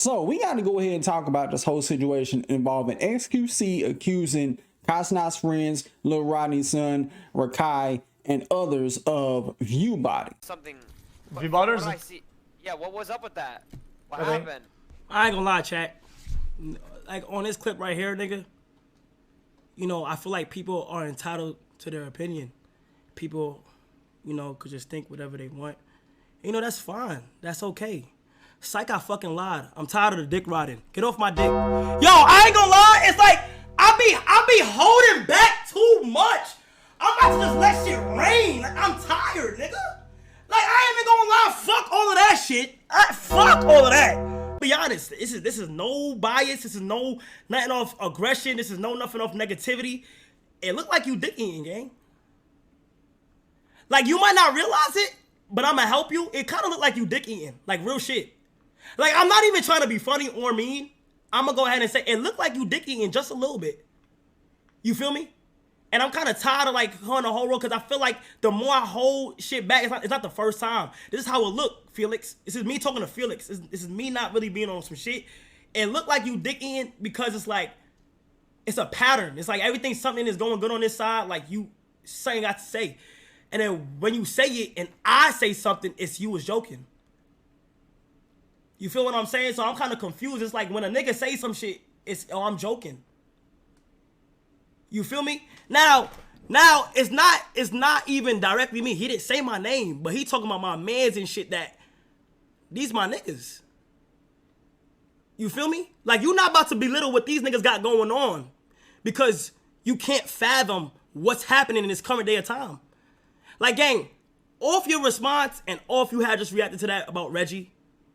So we got to go ahead and talk about this whole situation involving xQc accusing Cenat's friends, Lil Rodney's son, Rakai, and others of ViewBotting. Something. ViewBotters? I see. Yeah, what was up with that? What happened? I ain't gonna lie, chat. Like on this clip right here, nigga. You know, I feel like people are entitled to their opinion. People, you know, could just think whatever they want. You know, that's fine. That's okay. Psych, I fucking lied. I'm tired of the dick riding. Get off my dick. Yo, I ain't gonna lie. It's like I be holding back too much. I'm about to just let shit rain. Like I'm tired, nigga. Like I ain't even gonna lie. Fuck all of that shit. Fuck all of that. Be honest. This is no bias. This is no nothing off aggression. This is nothing off negativity. It look like you dick eating, gang. Like you might not realize it, but I'ma help you. It kind of look like you dick eating. Like real shit. Like, I'm not even trying to be funny or mean. I'm going to go ahead and say, it looked like you dick eating just a little bit. You feel me? And I'm kind of tired of, like, going the whole road because I feel like the more I hold shit back, it's not the first time. This is how it look, Felix. This is me talking to Felix. This is me not really being on some shit. It looked like you dick eating because it's like, it's a pattern. It's like something is going good on this side, like you saying got to say. And then when you say it and I say something, it's you was joking. You feel what I'm saying? So I'm kind of confused. It's like when a nigga say some shit, it's, oh, I'm joking. You feel me? Now it's not even directly me. He didn't say my name, but he talking about my mans and shit that these my niggas. You feel me? Like you not about to belittle what these niggas got going on because you can't fathom what's happening in this current day of time. Like gang, off your response and off you had just reacted to that about Reggie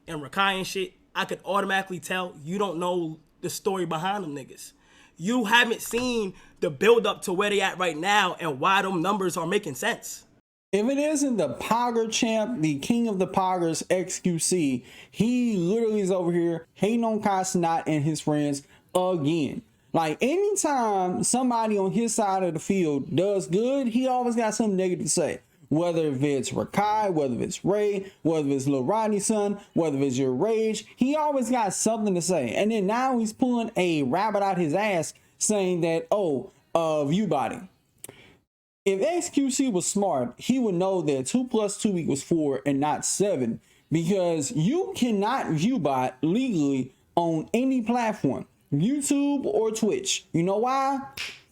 and Rakai and shit, I could automatically tell you don't know the story behind them niggas. You haven't seen the build up to where they at right now and why them numbers are making sense. If it isn't the Pogger champ, the king of the Poggers, xQc, he literally is over here hating on Cenat and his friends again. Like anytime somebody on his side of the field does good, he always got something negative to say. Whether if it's Rakai, whether it's Ray, whether it's Lil Rodney's son, whether it's your Rage, he always got something to say. And then now he's pulling a rabbit out his ass saying that, oh, ViewBotting. If xQc was smart, he would know that 2 + 2 = 4 and not 7, because you cannot ViewBot legally on any platform, YouTube or Twitch. You know why?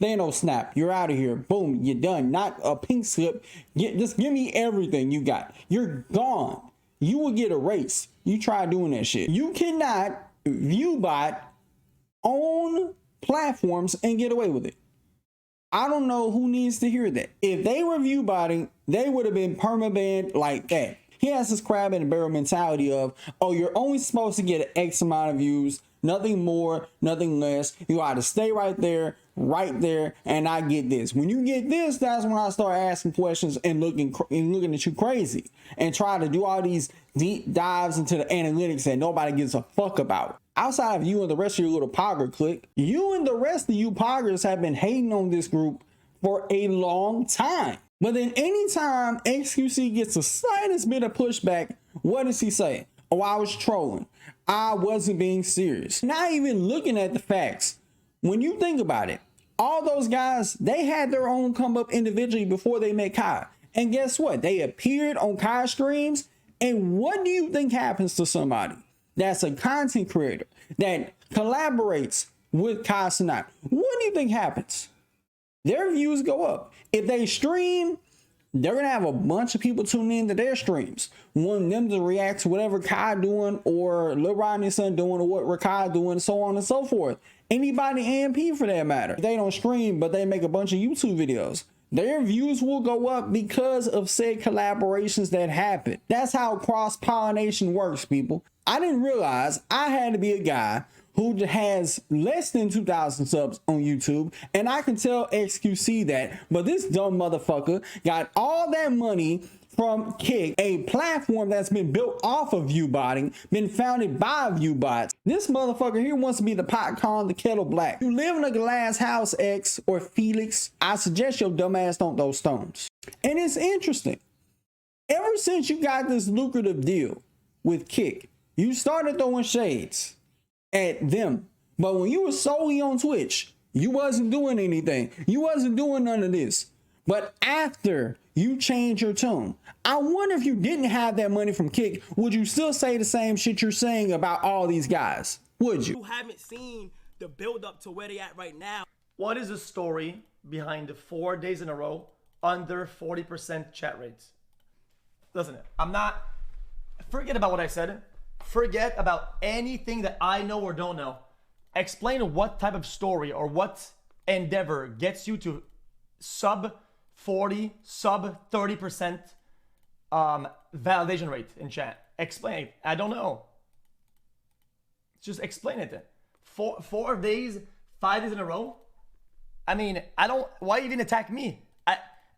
They no snap. You're out of here. Boom, you're done. Not a pink slip. Just give me everything you got. You're gone. You will get erased. You try doing that shit. You cannot ViewBot on platforms and get away with it. I don't know who needs to hear that. If they were ViewBotting, they would have been permabanned like that. He has this crab in the barrel mentality of, oh, you're only supposed to get an X amount of views, nothing more, nothing less. You ought to stay right there, and I get this. When you get this, that's when I start asking questions and looking at you crazy and try to do all these deep dives into the analytics that nobody gives a fuck about. Outside of you and the rest of your little Pogger clique, you and the rest of you Poggers have been hating on this group for a long time. But then anytime xQc gets the slightest bit of pushback, what does he say? Oh, I was trolling. I wasn't being serious. Not even looking at the facts. When you think about it, all those guys, they had their own come up individually before they met Kai. And guess what? They appeared on Kai streams. And what do you think happens to somebody that's a content creator that collaborates with Cenat? What do you think happens? Their views go up. If they stream, they're gonna have a bunch of people tuning into their streams, wanting them to react to whatever Kai doing or Lil Rodney's son doing or what Rakai doing, so on and so forth. Anybody AMP for that matter. If they don't stream, but they make a bunch of YouTube videos, their views will go up because of said collaborations that happen. That's how cross-pollination works, people. I didn't realize I had to be a guy who has less than 2,000 subs on YouTube, and I can tell xQc that, but this dumb motherfucker got all that money from Kick, a platform that's been built off of ViewBotting, been founded by ViewBots. This motherfucker here wants to be the pot calling the kettle black. You live in a glass house, X or Felix, I suggest your dumb ass don't throw stones. And it's interesting. Ever since you got this lucrative deal with Kick, you started throwing shades. at them. But when you were solely on Twitch, you wasn't doing anything. You wasn't doing none of this. But after you change your tune, I wonder if you didn't have that money from Kick, would you still say the same shit you're saying about all these guys? Would you? You haven't seen the build up to where they at right now. What is the story behind the 4 days in a row under 40% chat rates? Listen, I'm not, forget about what I said. Forget about anything that I know or don't know. Explain what type of story or what endeavor gets you to sub 40, sub 30% validation rate in chat. Explain. I don't know. Just explain it. 4 days, 5 days in a row. I mean, I don't. Why even attack me?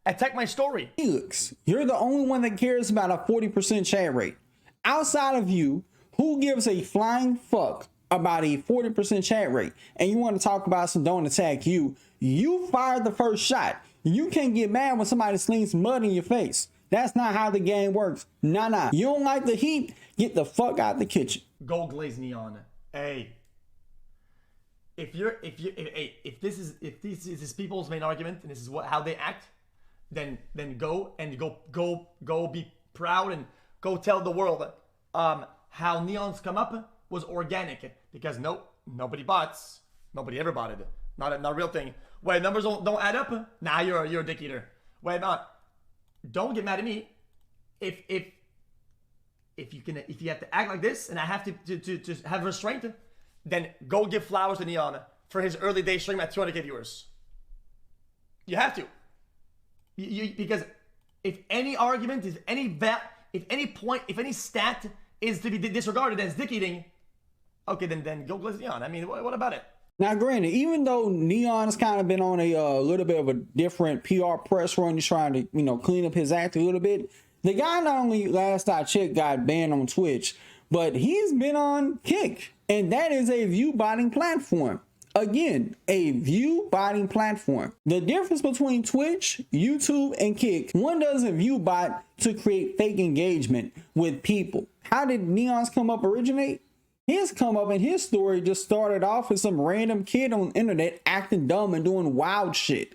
Attack my story. Felix, you're the only one that cares about a 40% chat rate. Outside of you, who gives a flying fuck about a 40% chat rate? And you want to talk about some don't attack you. You fired the first shot. You can't get mad when somebody slings mud in your face. That's not how the game works. Nah. You don't like the heat? Get the fuck out the kitchen. Gold glaze neon. Hey. If this is people's main argument and this is how they act, then go be proud and go tell the world how Neon's come up was organic, because nobody bots, nobody ever bought it, not a real thing. Wait, numbers don't add up? Nah, you're a dick eater. Wait, not. Don't get mad at me if you have to act like this and I have to have restraint. Then go give flowers to Neon for his early day stream at 200k viewers. You have to. Because if any argument, if any point, if any stat is to be disregarded as dick eating, okay, then go bless Neon. I mean, what about it? Now, granted, even though Neon's kind of been on a little bit of a different PR press run, he's trying to, clean up his act a little bit. The guy not only, last I checked, got banned on Twitch, but he's been on Kick. And that is a view botting platform. Again, a view botting platform. The difference between Twitch, YouTube, and Kick, one doesn't view bot to create fake engagement with people. How did Neon's come up originate? His come up and his story just started off as some random kid on the internet acting dumb and doing wild shit.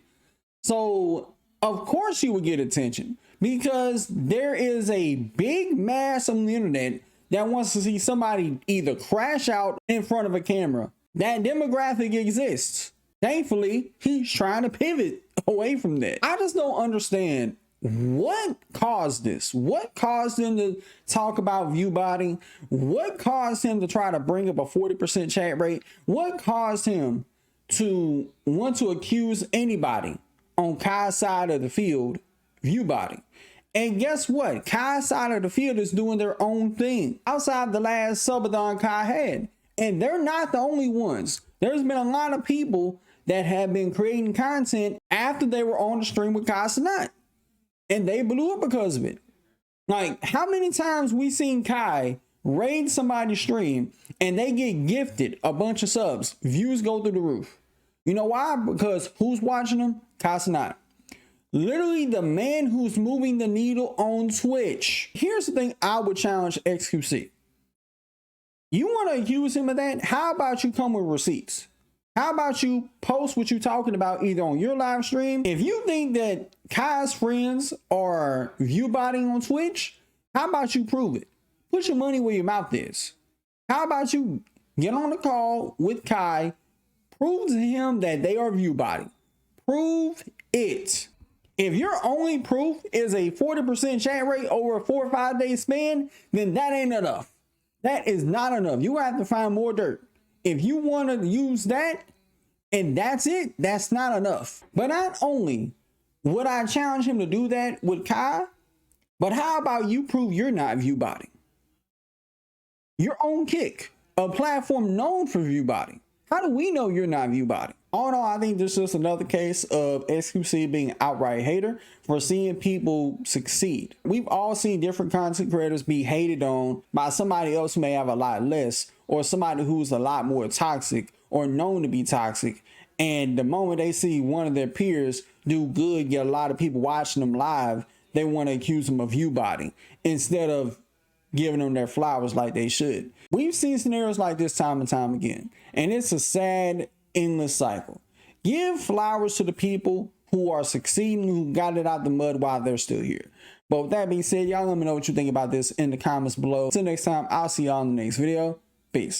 So, of course he would get attention, because there is a big mass on the internet that wants to see somebody either crash out in front of a camera. That demographic exists. Thankfully, he's trying to pivot away from that. I just don't understand what caused this. What caused him to talk about view botting? What caused him to try to bring up a 40% chat rate? What caused him to want to accuse anybody on Kai's side of the field view botting? And guess what? Kai's side of the field is doing their own thing outside the last subathon Kai had. And they're not the only ones. There's been a lot of people that have been creating content after they were on the stream with Cenat, and they blew up because of it. Like, how many times we seen Kai raid somebody's stream and they get gifted a bunch of subs, views go through the roof. You know why? Because who's watching them? Cenat. Literally the man who's moving the needle on Twitch. Here's the thing I would challenge xQc. You want to accuse him of that? How about you come with receipts? How about you post what you're talking about either on your live stream? If you think that Kai's friends are view botting on Twitch, how about you prove it? Put your money where your mouth is. How about you get on a call with Kai, prove to him that they are view botting. Prove it. If your only proof is a 40% chat rate over a 4 or 5 day span, then that ain't enough. That is not enough. You have to find more dirt. If you want to use that and that's it, that's not enough. But not only would I challenge him to do that with Kai, but how about you prove you're not view botting? Your own Kick, a platform known for view botting. How do we know you're not view botting? All in all, I think this is just another case of xQc being an outright hater for seeing people succeed. We've all seen different content creators be hated on by somebody else who may have a lot less, or somebody who's a lot more toxic or known to be toxic. And the moment they see one of their peers do good, get a lot of people watching them live, they want to accuse them of view botting instead of giving them their flowers like they should. We've seen scenarios like this time and time again, and it's a sad, endless cycle. Give flowers to the people who are succeeding, who got it out the mud while they're still here. But with that being said, y'all let me know what you think about this in the comments below. Until next time, I'll see y'all in the next video. Peace.